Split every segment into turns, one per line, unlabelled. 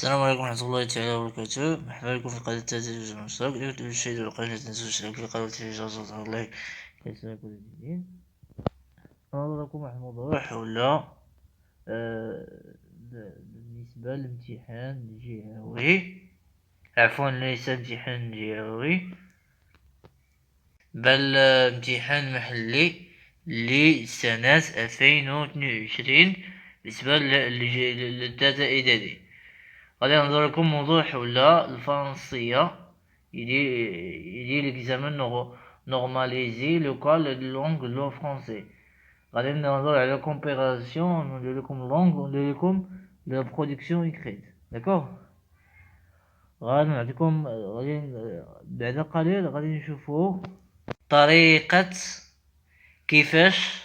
السلام عليكم ورحمة الله تعالى وبركاته. مرحبا بكم في قناة تلفزيون المشترك. اليوم تشاهدون القناة، لا تنسوا الاشتراك في القناة وتفعيل الجرس لايك ليصلكم كل جديد. نهضر لكم واحد الموضوع حول بالنسبة للامتحان الجهوي، عفوا ليس امتحان جهوي بل امتحان محلي لسنة 2022 بالنسبة للداتا إعدادي. غادي نهضر لكم موضوع حول الفرنسية. يدي ليكزامان نورماليزي لوكال لونغ لو فرونسي. غادي نهضر على كومبيراسيون، ندير لكم لونغ وندير لكم لا برودكسيون إكريت. داكوغ، غادي نعطيكم بعد قليل غادي نشوفو طريقة كيفاش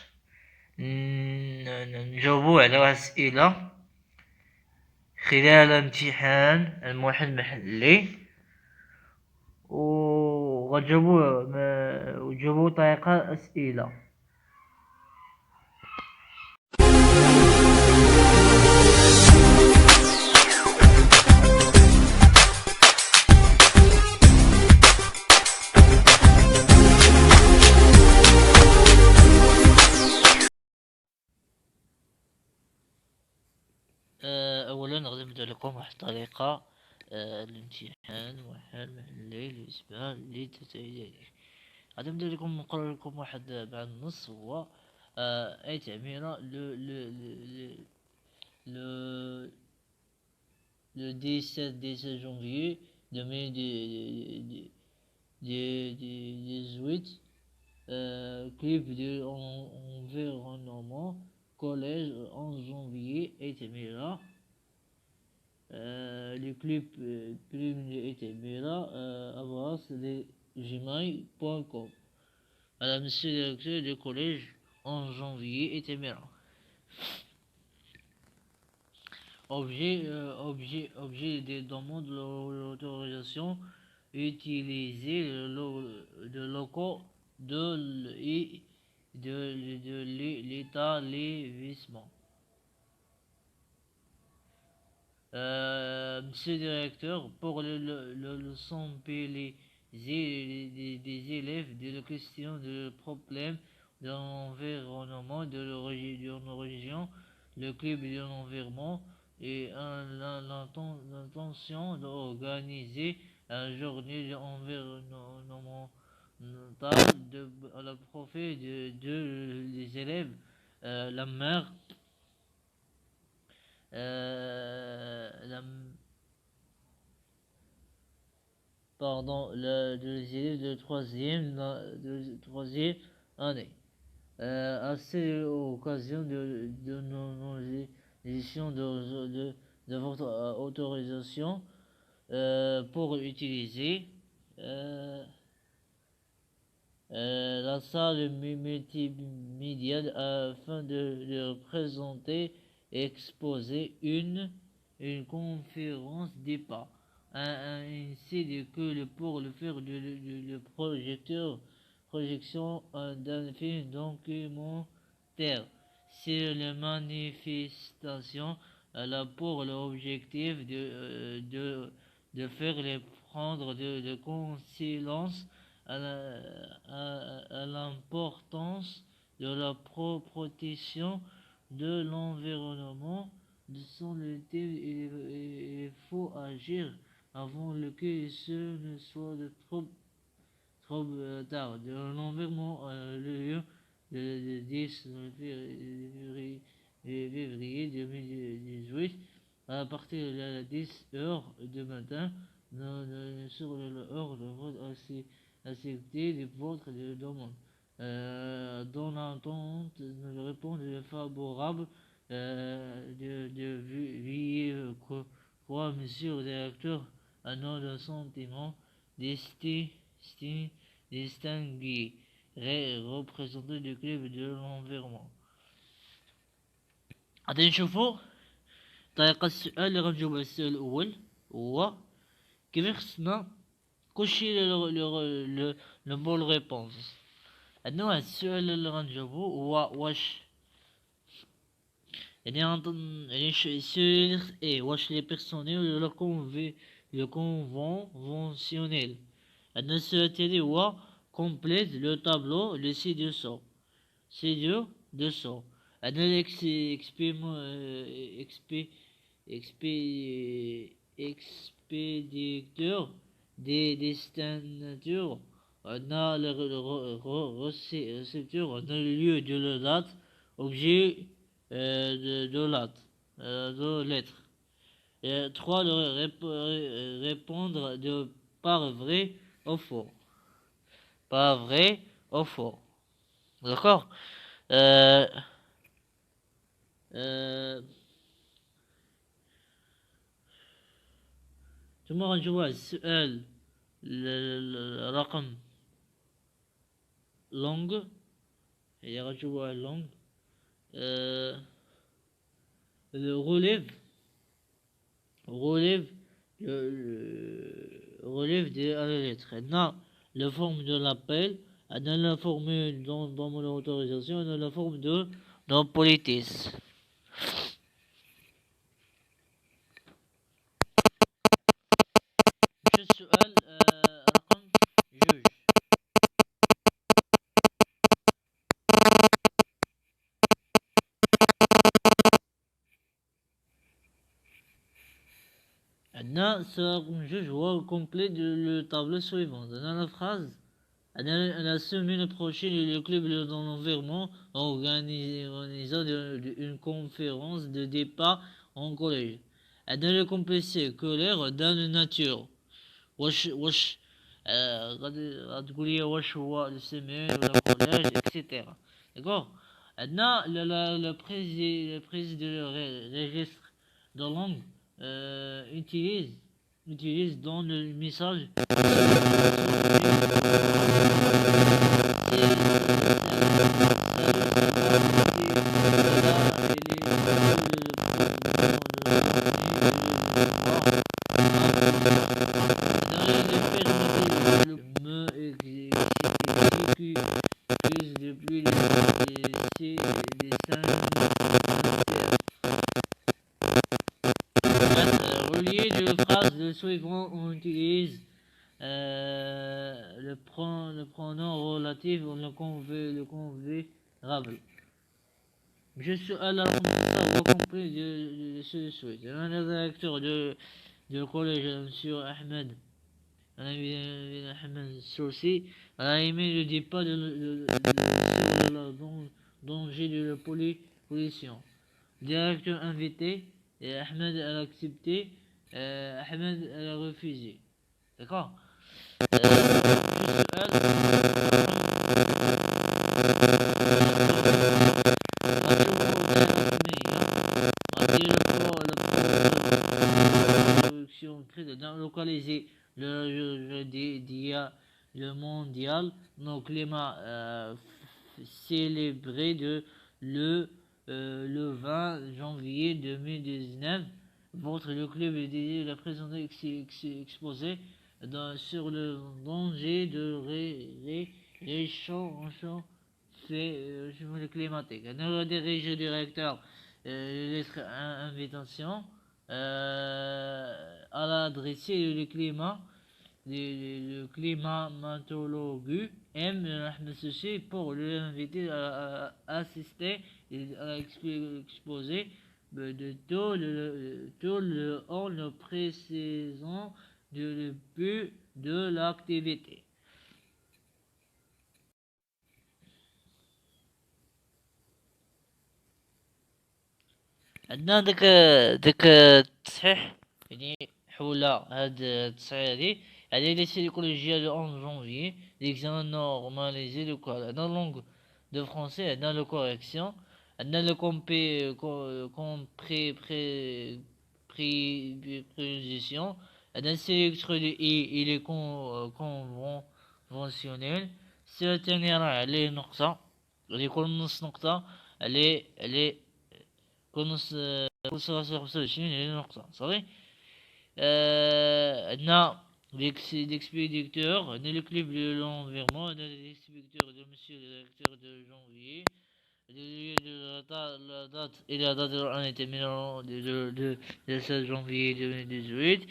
نجاوبو على أسئلة خلال امتحان الموحد المحلي، وجابوا طريقة أسئلة. أولا غادي نبدا لكم واحد الطريقة الامتحان موحد محلي بالنسبة للتسعيدات. غادي نبدا لكم نقرا لكم واحد بعد النص، هو أي تعميرة le 17 janvier 2018, clip de environnement, collège 11 janvier Etemira. Le clip prime de Etemira avance de gmail.com. Madame, monsieur le directeur du collège 11 janvier Etemira. Objet des demandes d'autorisation, utiliser le locaux de l'établissement. Monsieur le directeur, pour le leçon des élèves de la question de problème de l'environnement de la région, le club de l'environnement et l'intention d'organiser une journée environnementale à la profit des élèves, la mère, les élèves de troisième année. À cette occasion de l'édition de votre autorisation pour utiliser la salle multimédia afin de présenter et exposer une conférence débat, ainsi que pour le faire le projection d'un film documentaire sur les manifestations. Elle a pour l'objectif de faire les prendre de conscience à l'importance de la protection de l'environnement. De son été, il faut agir avant que ce ne soit trop tard. De l'environnement, le 10 février 2018, à partir de 10 heures du matin, sur l'heure de vote accepter votre demande. Dans l'attente de réponse favorable, monsieur le directeur, un autre sentiment distingué représentant du club de l'environnement. غادي نشوفو طريقة السؤال اللي غنجاوب على السؤال الأول، هو كيف خصنا كلشي لو بون ريبونس. عندنا واحد السؤال اللي غنجاوبو هو واش et واش les personnels le conventionnel. عندنا السؤال التالي هو complète le tableau le ci-dessous. ci-dessous. عندنا expéditeur des destinatures. On a le récepteur, on a le lieu de la date, objet de lettre. 3. Répondre de par vrai ou faux. Pas vrai ou faux. D'accord. ثم نجوا السؤال الرقم لونج. هي غنجوا لونج. Le relève relève de la lettre. On la forme de l'appel, on a la forme dans mon autorisation, on a la forme de dans politis. مش السؤال رقم جوج. عندنا السؤال رقم جوج هو complet le tableau suivant. On a la phrase. La semaine prochaine, le club de l'environnement organisera une conférence de départ en collège. Dans le complexe scolaire dans la nature. واش غتقول لي واش هو السيمين ولا الكوليج اكسيتيرا. داكوغ. عندنا le président de registre de langue utilise dans le message relié de phrase le suivant, on utilise le pronom relatif ou le convérable. Je suis à la compris de ce souhait. Le directeur de collège, M. Ahmed, Ahmed Soursi, a aimé le départ de danger de la pollution. Directeur invité, et Ahmed a accepté, Ahmed a refusé. D'accord. Localiser le mondial non climat célébré le 20 janvier 2019. Votre le club est dédié la présence exposée sur le danger de réchauffement climatique. Nous dirige le directeur lettre invitation à l'adresser le climat le climatologue M. Ahmed Souci pour l'inviter à assister à l'exposé de tout le en le précisant le but de l'activité. عندنا داك التصحيح يعني حول هاد التصحيح هادي على لي سيكولوجيا لو 11 janvier l'examen normalisé le quoi dans la langue de français dans le correction عندنا le préposition عندنا sélection et les conventionnels c'est الثاني راه عليه نقطة اللي يكون نص نقطة عليه كونس كونسراسيون 25 هي نقطة صافي. عندنا l'expéditeur عندنا le club de l'environnement عندنا l'expéditeur de monsieur le directeur de janvier la date et la date de l'année terminant de 16 janvier 2018.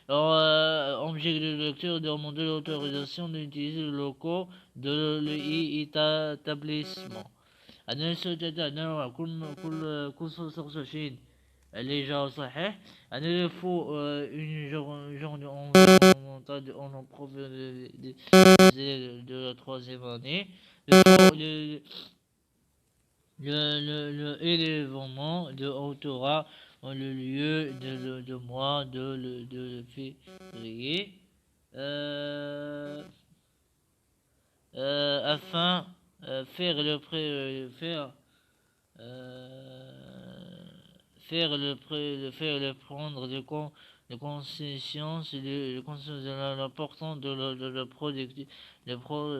Alors, objet de lecture de demander l'autorisation d'utiliser le locaux de l'établissement. أنا سويت أنا كل صوص شين اللي جا صحيح. أنا il faut une genre de environnemental en provenant de la troisième année. Le, l'événement de autora en le lieu de mois de février. Euh, afin faire le faire le prendre de conscience de l'importance de la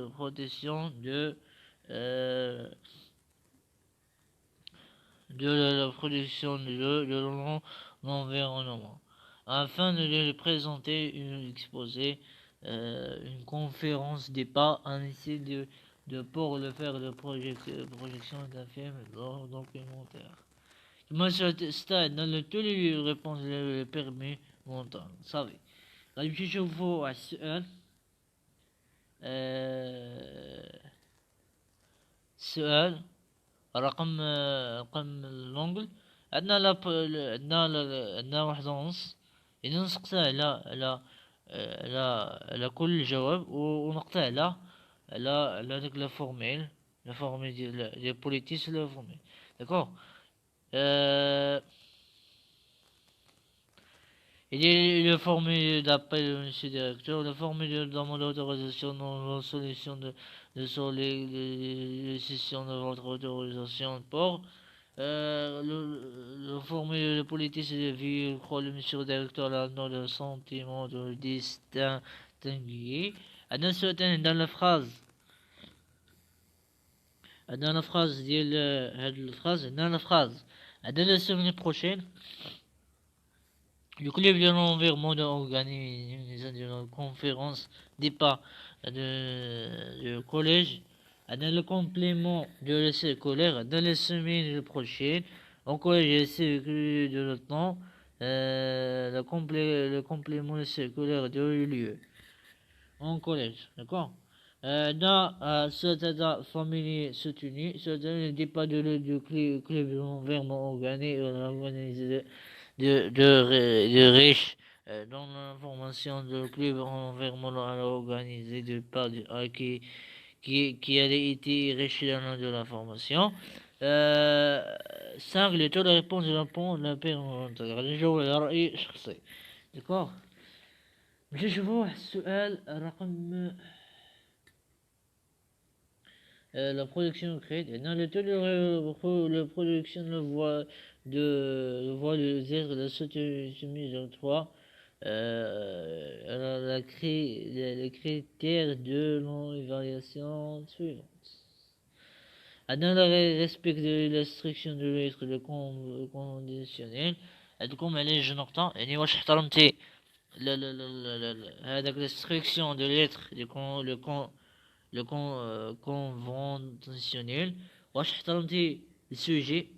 protection euh, de la production de l'environnement, afin de lui présenter une exposé, une conférence des pas, ainsi pour le faire de projection d'un film documentaire. Moi, stade dans le tous les réponses le permis montant صافي غنمشي نشوفو على السؤال. السؤال رقم لونجل. عندنا عندنا واحد ونص، إذا نسقسيه على كل جواب ونقطع على ديك لا فورميل ديال بوليتيس لا فورميل. داكوغ. Il est le formulaire d'appel de monsieur directeur, le formulaire de demande d'autorisation dans la solution sur les sessions de votre autorisation pour le formulaire de politique de vie, le monsieur directeur là dans le sentiment de distinguer. Dans la phrase dans la phrase la semaine prochaine le club de l'environnement organise une conférence des pas de collège dans le complément de l'essai scolaire dans les semaines prochaines au collège essai de le temps. Le complément de l'essai scolaire de lieu en collège, d'accord. Dans cette famille soutenue, ce départ du club de l'environnement organisé de riches dans l'information de club environnemental organisé de par qui a été riche dans de l'information. 5 le taux de réponse de la parental الجو الرأي شخصي. d'accord. باش نشوفوا السؤال رقم la production créée dans le taux de production de voie de Z de la soumise en 3 les critères de l'évaluation suivante. Dans le respect de l'instruction de l'être de conditionnel عندكم عليه نقطة يعني واش احترمتي هذاك l'instruction de l'être le conventionnel. واش احترمتي السوجي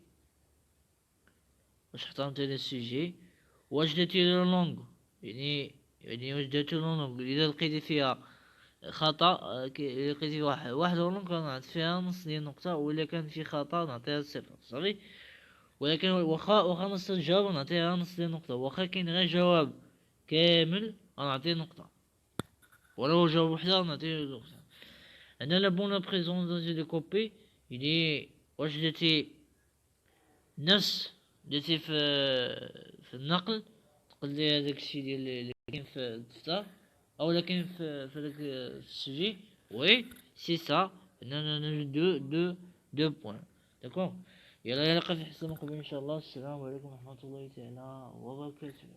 واش درتي له لونغ يعني واش درتي له لونغ اذا لقيتي فيها خطا لقيتي واحد لونغ نعطي فيها نص ديال النقطه، ولا كان في خطا نعطيها صفر صافي. ولكن واخا نص الجواب نعطيها نص ديال النقطه، واخا كاين غير جواب كامل نعطيه نقطه، ولو جواب وحده نعطيه نقطه. انا لا بون بريزونطاسيون دو كوبي يعني واش درتي في النقل تقول لي هذاك الشيء ديال اللي كاين في الدفتر او كاين في هذاك السجي. وي سي سا. دو بوين. داكوغ. يلا نلقى في حصه مقبل ان شاء الله. السلام عليكم ورحمه الله تعالى وبركاته.